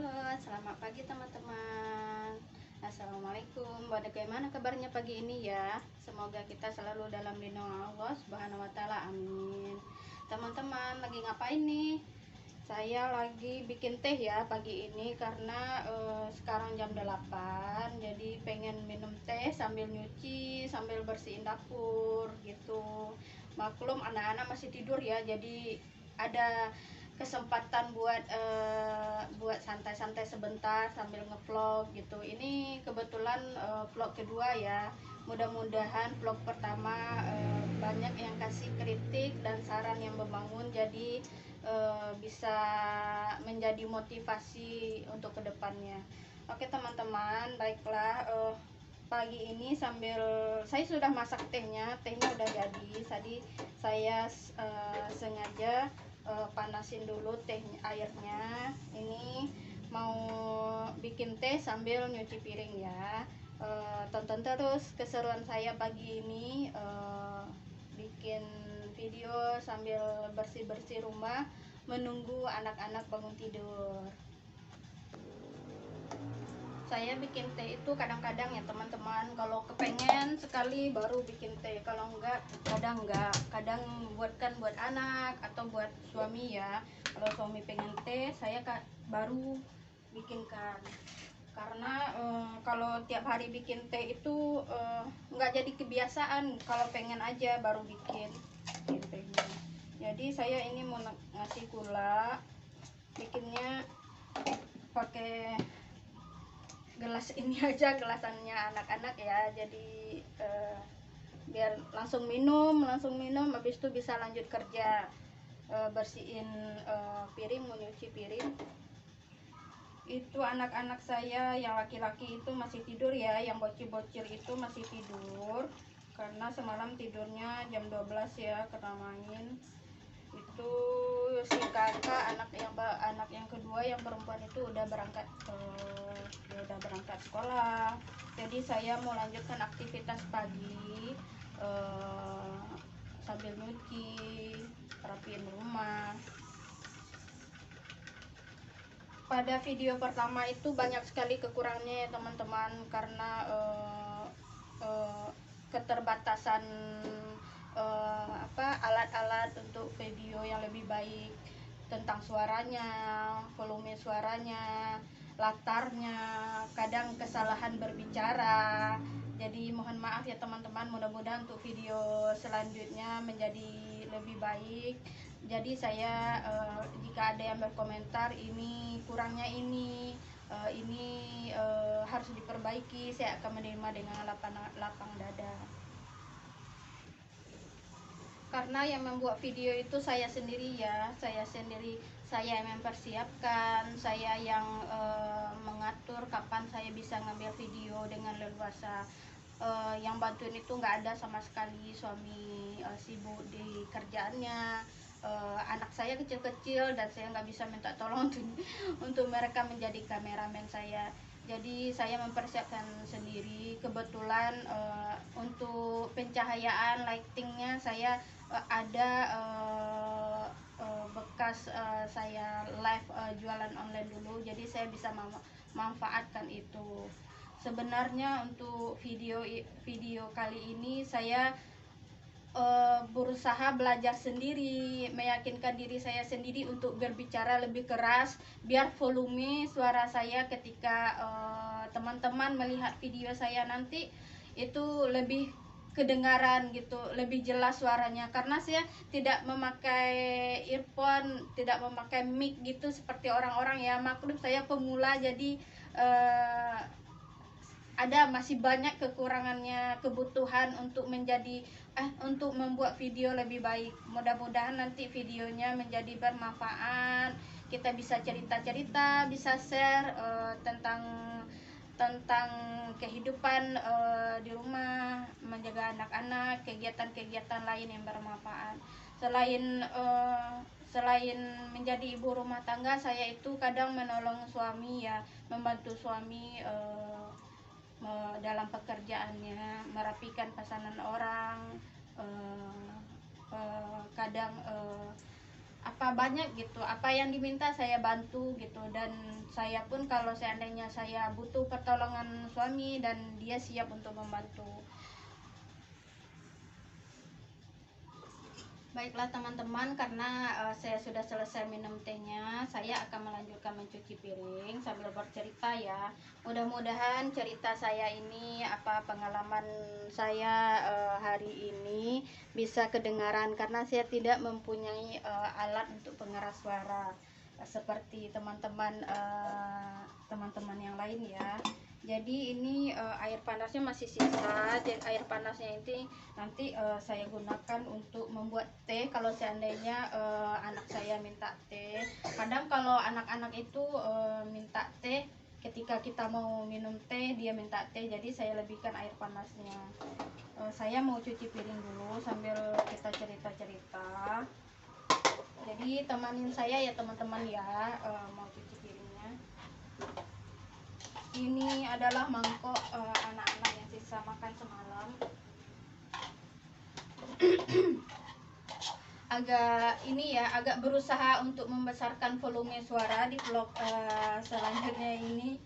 Selamat pagi teman-teman. Assalamualaikum. Bagaimana kabarnya pagi ini ya? Semoga kita selalu dalam lindungan Allah Subhanahu wa taala. Amin. Teman-teman, lagi ngapain nih? Saya lagi bikin teh ya pagi ini karena sekarang jam 8. Jadi pengen minum teh sambil nyuci, sambil bersihin dapur gitu. Maklum anak-anak masih tidur ya. Jadi ada kesempatan buat santai-santai sebentar sambil ngevlog gitu. Ini kebetulan vlog kedua ya. Mudah-mudahan vlog pertama banyak yang kasih kritik dan saran yang membangun, jadi bisa menjadi motivasi untuk kedepannya. Oke teman-teman, baiklah, pagi ini sambil saya sudah masak tehnya udah jadi. Tadi saya sengaja panasin dulu airnya. Ini mau bikin teh sambil nyuci piring ya. Tonton terus keseruan saya pagi ini, bikin video sambil bersih-bersih rumah menunggu anak-anak bangun tidur. Saya bikin teh itu kadang-kadang ya teman-teman, kalau kepengen sekali baru bikin teh, kalau kadang buatkan buat anak atau buat suami ya. Kalau suami pengen teh, saya baru bikinkan, karena kalau tiap hari bikin teh itu nggak jadi kebiasaan. Kalau pengen aja baru bikin tehnya. Jadi saya ini mau ngasih gula, bikinnya pakai gelas ini aja, gelasannya anak-anak ya. Jadi biar langsung minum habis itu bisa lanjut kerja, bersihin piring, menyuci piring. Itu anak-anak saya yang laki-laki itu masih tidur ya, yang bocil-bocil itu masih tidur karena semalam tidurnya jam 12 ya, karena main. Itu si kakak, anak yang kedua yang perempuan itu udah berangkat sekolah. Jadi saya mau lanjutkan aktivitas pagi sambil nyuci, rapiin rumah. Pada video pertama itu banyak sekali kekurangannya ya teman-teman, karena keterbatasan alat-alat untuk video yang lebih baik, tentang suaranya, volume suaranya, latarnya, kadang kesalahan berbicara. Jadi mohon maaf ya teman-teman, mudah-mudahan untuk video selanjutnya menjadi lebih baik. Jadi saya jika ada yang berkomentar ini kurangnya ini harus diperbaiki, saya akan menerima dengan lapang dada. Karena yang membuat video itu saya sendiri ya, saya yang mempersiapkan, saya yang mengatur kapan saya bisa ngambil video dengan leluasa. Yang bantuin itu nggak ada sama sekali, suami sibuk di kerjaannya. Anak saya kecil-kecil dan saya nggak bisa minta tolong untuk mereka menjadi kameramen saya. Jadi saya mempersiapkan sendiri. Kebetulan untuk pencahayaan, lightingnya saya ada bekas saya live jualan online dulu, jadi saya bisa manfaatkan itu. Sebenarnya untuk video kali ini saya berusaha belajar sendiri, meyakinkan diri saya sendiri untuk berbicara lebih keras biar volume suara saya ketika teman-teman melihat video saya nanti itu lebih kedengaran gitu, lebih jelas suaranya. Karena saya tidak memakai earphone, tidak memakai mic gitu seperti orang-orang ya. Maklum saya pemula, jadi ada masih banyak kekurangannya, kebutuhan untuk untuk membuat video lebih baik. Mudah-mudahan nanti videonya menjadi bermanfaat, kita bisa cerita-cerita, bisa share tentang kehidupan di rumah, menjaga anak-anak, kegiatan-kegiatan lain yang bermanfaat. Selain menjadi ibu rumah tangga, saya itu kadang menolong suami ya, membantu suami dalam pekerjaannya, merapikan pesanan orang, kadang apa banyak gitu, apa yang diminta saya bantu gitu. Dan saya pun kalau seandainya saya butuh pertolongan suami dan dia siap untuk membantu. Baiklah teman-teman, karena saya sudah selesai minum tehnya, saya akan melanjutkan mencuci piring sambil bercerita ya. Mudah-mudahan cerita saya ini, pengalaman saya hari ini bisa kedengaran, karena saya tidak mempunyai alat untuk pengeras suara seperti teman-teman teman-teman yang lain ya. Jadi ini air panasnya masih sisa. Jadi air panasnya ini nanti saya gunakan untuk membuat teh kalau seandainya anak saya minta teh. Kadang kalau anak-anak itu minta teh, ketika kita mau minum teh dia minta teh, jadi saya lebihkan air panasnya. Saya mau cuci piring dulu sambil kita cerita-cerita. Jadi temanin saya ya teman-teman ya, mau cuci piringnya. Ini adalah mangkok anak-anak yang sisa makan semalam. agak berusaha untuk membesarkan volume suara di vlog selanjutnya ini,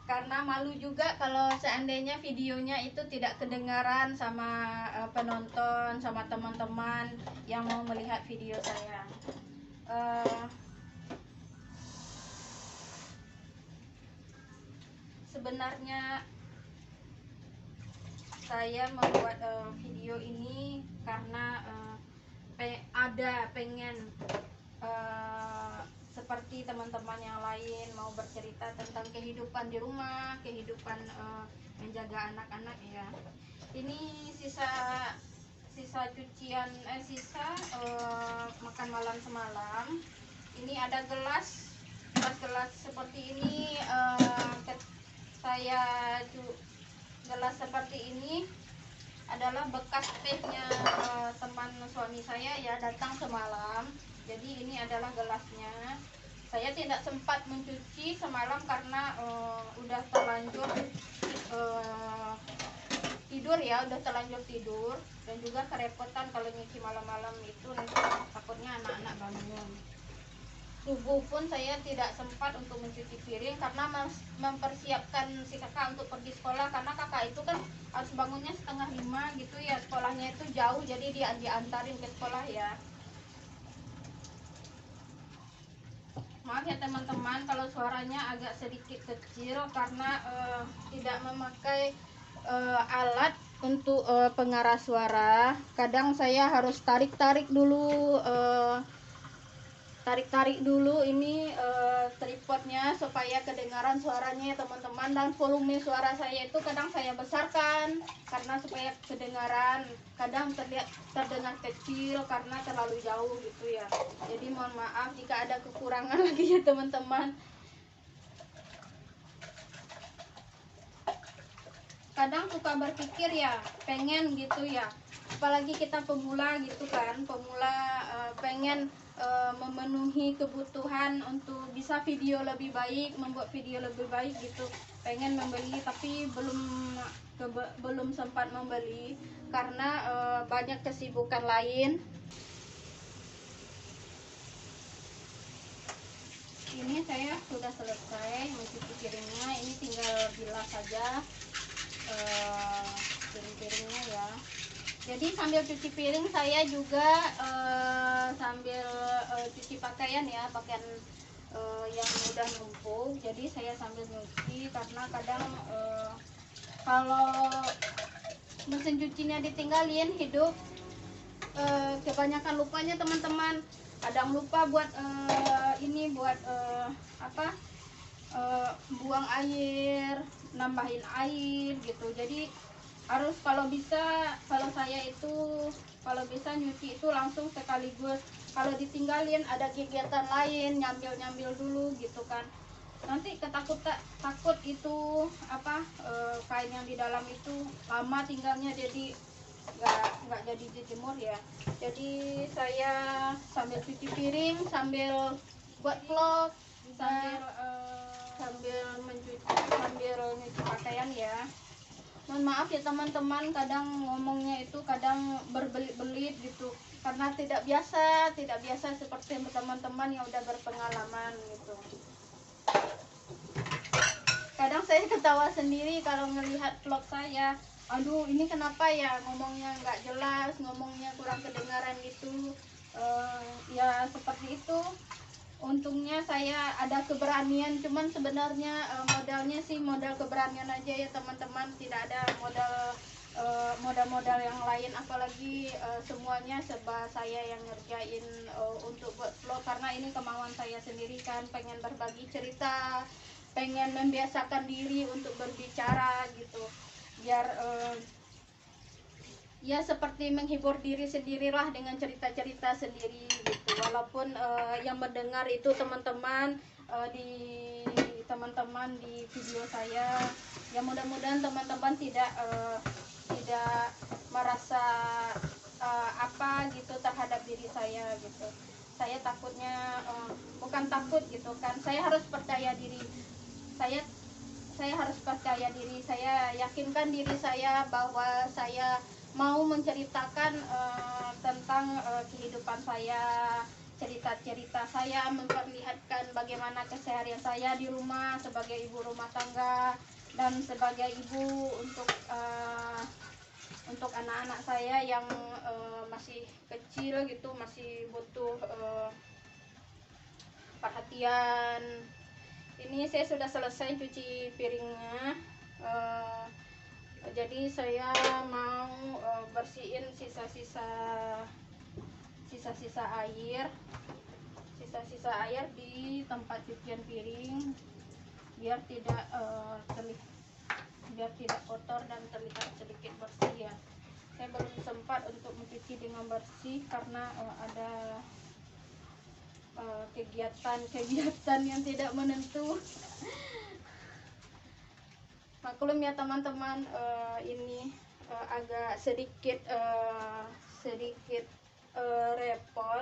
karena malu juga kalau seandainya videonya itu tidak kedengaran sama penonton, sama teman-teman yang mau melihat video saya. Sebenarnya saya membuat video ini karena pengen seperti teman-teman yang lain, mau bercerita tentang kehidupan di rumah, kehidupan menjaga anak-anak ya. Ini sisa cucian, makan malam semalam. Ini ada gelas seperti ini. Gelas seperti ini adalah bekas tehnya teman suami saya ya, datang semalam. Jadi ini adalah gelasnya. Saya tidak sempat mencuci semalam karena udah terlanjur tidur ya, dan juga kerepotan kalau nyuci malam-malam itu, nanti takutnya anak-anak bangun. Subuh pun saya tidak sempat untuk mencuci piring karena mempersiapkan si kakak untuk pergi sekolah, karena kakak itu kan harus bangunnya 4:30 gitu ya, sekolahnya itu jauh, jadi dia diantarin ke sekolah ya. Maaf ya teman-teman kalau suaranya agak sedikit kecil karena tidak memakai alat untuk pengeras suara. Kadang saya harus tarik-tarik dulu ini tripodnya supaya kedengaran suaranya ya teman-teman. Dan volume suara saya itu kadang saya besarkan karena supaya kedengaran, kadang terdengar kecil karena terlalu jauh gitu ya. Jadi mohon maaf jika ada kekurangan lagi ya teman-teman. Kadang suka berpikir ya, pengen gitu ya, apalagi kita pemula gitu kan, pengen memenuhi kebutuhan untuk bisa video lebih baik, membuat video lebih baik gitu, pengen membeli tapi belum sempat membeli karena banyak kesibukan lain. Ini saya sudah selesai mencuci piringnya, ini tinggal bilas saja piring-piringnya ya. Jadi sambil cuci piring saya juga sambil cuci pakaian ya, pakaian yang udah numpuk. Jadi saya sambil nyuci karena kadang kalau mesin cucinya ditinggalin hidup, kebanyakan lupanya teman-teman. Kadang lupa buat buang air, nambahin air gitu. Jadi harus kalau saya itu kalau bisa nyuci itu langsung sekaligus. Kalau ditinggalin ada kegiatan lain, nyambil dulu gitu kan, nanti takut itu kain yang di dalam itu lama tinggalnya, jadi nggak jadi dijemur ya. Jadi saya sambil cuci piring, sambil buat vlog, sambil nyuci pakaian ya. Mohon maaf ya teman-teman, kadang ngomongnya itu kadang berbelit-belit gitu. karena tidak biasa seperti teman-teman yang udah berpengalaman gitu. Kadang saya ketawa sendiri kalau melihat vlog saya. Aduh, ini kenapa ya ngomongnya nggak jelas, ngomongnya kurang kedengaran gitu. Ya seperti itu. Untungnya saya ada keberanian, cuman sebenarnya modalnya sih modal keberanian aja ya teman-teman, tidak ada modal yang lain, apalagi semuanya serba saya yang ngerjain untuk buat vlog, karena ini kemauan saya sendiri kan, pengen berbagi cerita, pengen membiasakan diri untuk berbicara gitu, biar ya seperti menghibur diri sendirilah dengan cerita-cerita sendiri gitu. Walaupun yang mendengar itu teman-teman di video saya, ya mudah-mudahan teman-teman tidak merasa apa gitu terhadap diri saya gitu. Saya takutnya bukan takut gitu kan, saya harus percaya diri. Saya harus percaya diri, saya yakinkan diri saya bahwa saya mau menceritakan tentang kehidupan saya, cerita-cerita saya, memperlihatkan bagaimana keseharian saya di rumah sebagai ibu rumah tangga dan sebagai ibu untuk anak-anak saya yang masih kecil gitu, masih butuh perhatian. Ini saya sudah selesai cuci piringnya. Jadi saya mau bersihin sisa-sisa air di tempat cucian piring, biar tidak kotor dan terlihat sedikit bersih ya. Saya belum sempat untuk mencuci dengan bersih karena ada kegiatan yang tidak menentu. Maklum ya teman-teman, ini agak sedikit repot,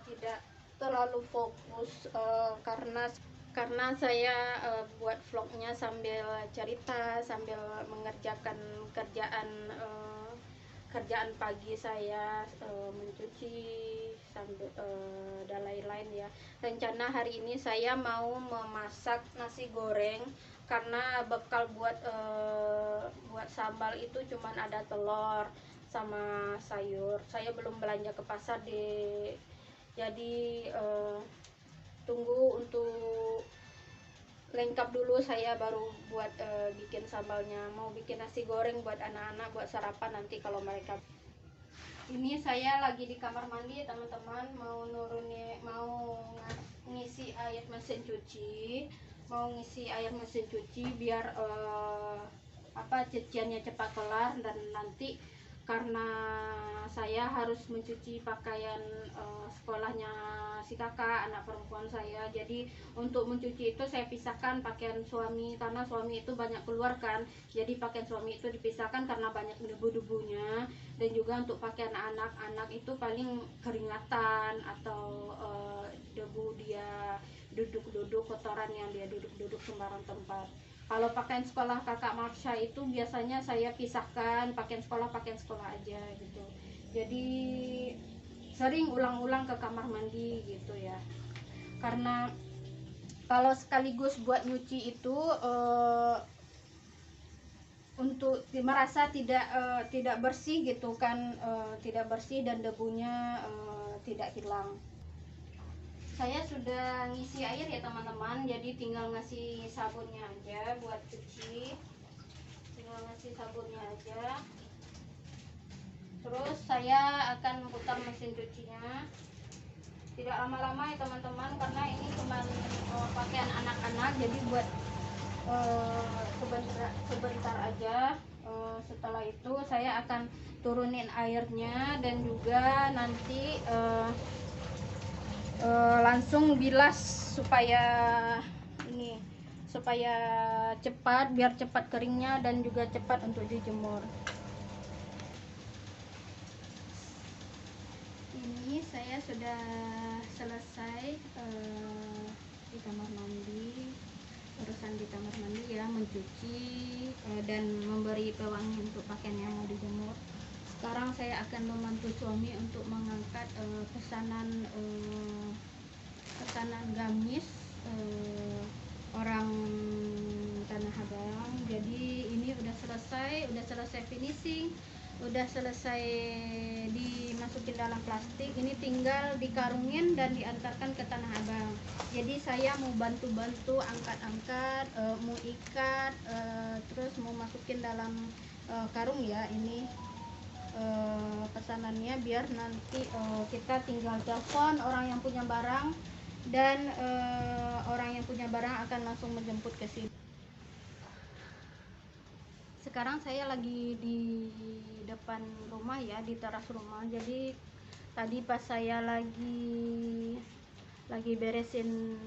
tidak terlalu fokus karena saya buat vlognya sambil cerita, sambil mengerjakan kerjaan pagi saya, mencuci sambil dan lain-lain ya. Rencana hari ini saya mau memasak nasi goreng, karena bekal buat sambal itu cuman ada telur sama sayur. Saya belum belanja ke pasar deh, jadi tunggu untuk lengkap dulu saya baru buat bikin sambalnya. Mau bikin nasi goreng buat anak-anak buat sarapan nanti kalau mereka. Ini saya lagi di kamar mandi teman-teman, mau ngisi air mesin cuci, biar cuciannya cepat kelar. Dan nanti karena saya harus mencuci pakaian sekolahnya si kakak, anak perempuan saya, jadi untuk mencuci itu saya pisahkan pakaian suami, karena suami itu banyak keluar kan, jadi pakaian suami itu dipisahkan karena banyak debu-debunya. Dan juga untuk pakaian anak-anak itu paling keringatan atau debu dia duduk-duduk, kotoran yang dia duduk-duduk sembarang tempat. Kalau pakaian sekolah kakak Marsha itu biasanya saya pisahkan, pakaian sekolah aja gitu. Jadi sering ulang-ulang ke kamar mandi gitu ya. Karena kalau sekaligus buat nyuci itu untuk merasa tidak bersih gitu kan, tidak bersih dan debunya tidak hilang. Saya sudah ngisi air ya teman-teman, jadi tinggal ngasih sabunnya aja buat cuci, terus saya akan putar mesin cucinya. Tidak lama-lama ya teman-teman, karena ini cuma pakaian anak-anak, jadi buat sebentar aja. Setelah itu saya akan turunin airnya dan juga nanti langsung bilas supaya cepat, biar cepat keringnya dan juga cepat untuk dijemur. Ini saya sudah selesai di kamar mandi, urusan di kamar mandi ya, mencuci dan memberi pewangi untuk pakaian yang mau dijemur. Sekarang saya akan membantu suami untuk mengangkat pesanan gamis orang Tanah Abang. Jadi ini udah selesai finishing, udah selesai dimasukin dalam plastik. Ini tinggal dikarungin dan diantarkan ke Tanah Abang. Jadi saya mau bantu-bantu angkat-angkat, mau ikat, terus mau masukin dalam karung ya. Ini pesanannya, biar nanti kita tinggal telepon orang yang punya barang, dan orang yang punya barang akan langsung menjemput ke sini. Sekarang saya lagi di depan rumah ya, di teras rumah. Jadi tadi pas saya lagi beresin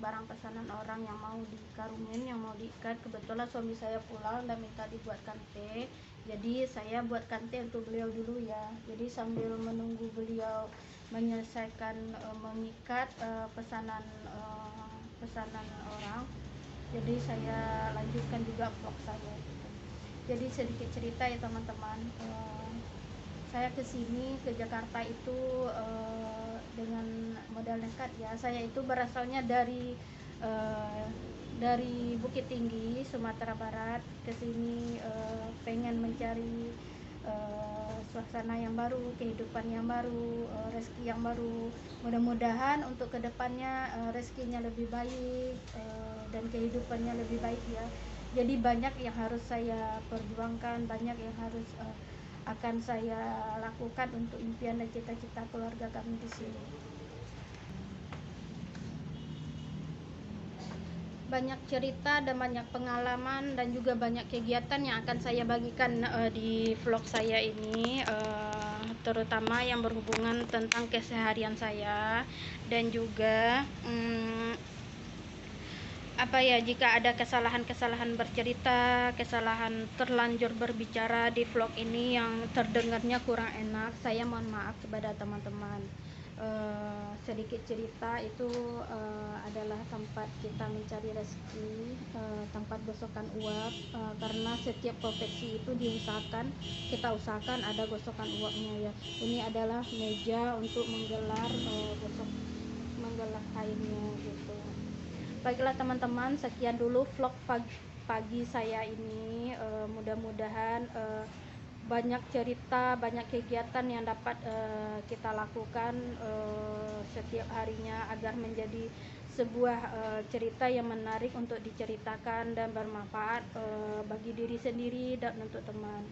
barang pesanan orang yang mau dikarungin, yang mau diikat, kebetulan suami saya pulang dan minta dibuatkan teh. Jadi saya buatkan teh untuk beliau dulu ya. Jadi sambil menunggu beliau menyelesaikan mengikat pesanan orang, jadi saya lanjutkan juga vlog saya gitu. Jadi sedikit cerita ya teman-teman, saya kesini ke Jakarta itu dengan modal nekat ya. Saya itu berasalnya dari Bukit Tinggi, Sumatera Barat, kesini pengen mencari suasana yang baru, kehidupan yang baru, rezeki yang baru. Mudah-mudahan untuk kedepannya rezekinya lebih baik, dan kehidupannya lebih baik ya. Jadi banyak yang harus saya perjuangkan, banyak yang harus akan saya lakukan untuk impian dan cita-cita keluarga kami di sini. Banyak cerita dan banyak pengalaman dan juga banyak kegiatan yang akan saya bagikan di vlog saya ini, terutama yang berhubungan tentang keseharian saya, dan juga jika ada kesalahan bercerita, kesalahan terlanjur berbicara di vlog ini yang terdengarnya kurang enak, saya mohon maaf kepada teman-teman. Sedikit cerita itu adalah tempat kita mencari rezeki, tempat gosokan uap, karena setiap profesi itu kita usahakan ada gosokan uapnya ya. Ini adalah meja untuk menggelar kainnya gitu. Baiklah teman-teman, sekian dulu vlog pagi saya ini. Mudah-mudahan banyak cerita, banyak kegiatan yang dapat kita lakukan setiap harinya, agar menjadi sebuah cerita yang menarik untuk diceritakan dan bermanfaat bagi diri sendiri dan untuk teman.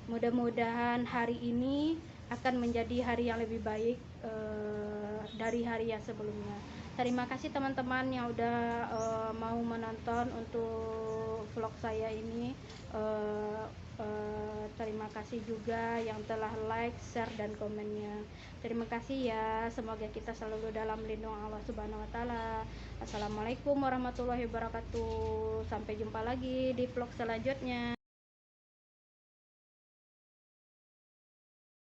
Mudah-mudahan hari ini akan menjadi hari yang lebih baik dari hari yang sebelumnya. Terima kasih teman-teman yang udah mau menonton untuk vlog saya ini. Terima kasih juga yang telah like, share, dan komennya. Terima kasih ya. Semoga kita selalu dalam lindungan Allah Subhanahu wa Ta'ala. Assalamualaikum warahmatullahi wabarakatuh. Sampai jumpa lagi di vlog selanjutnya.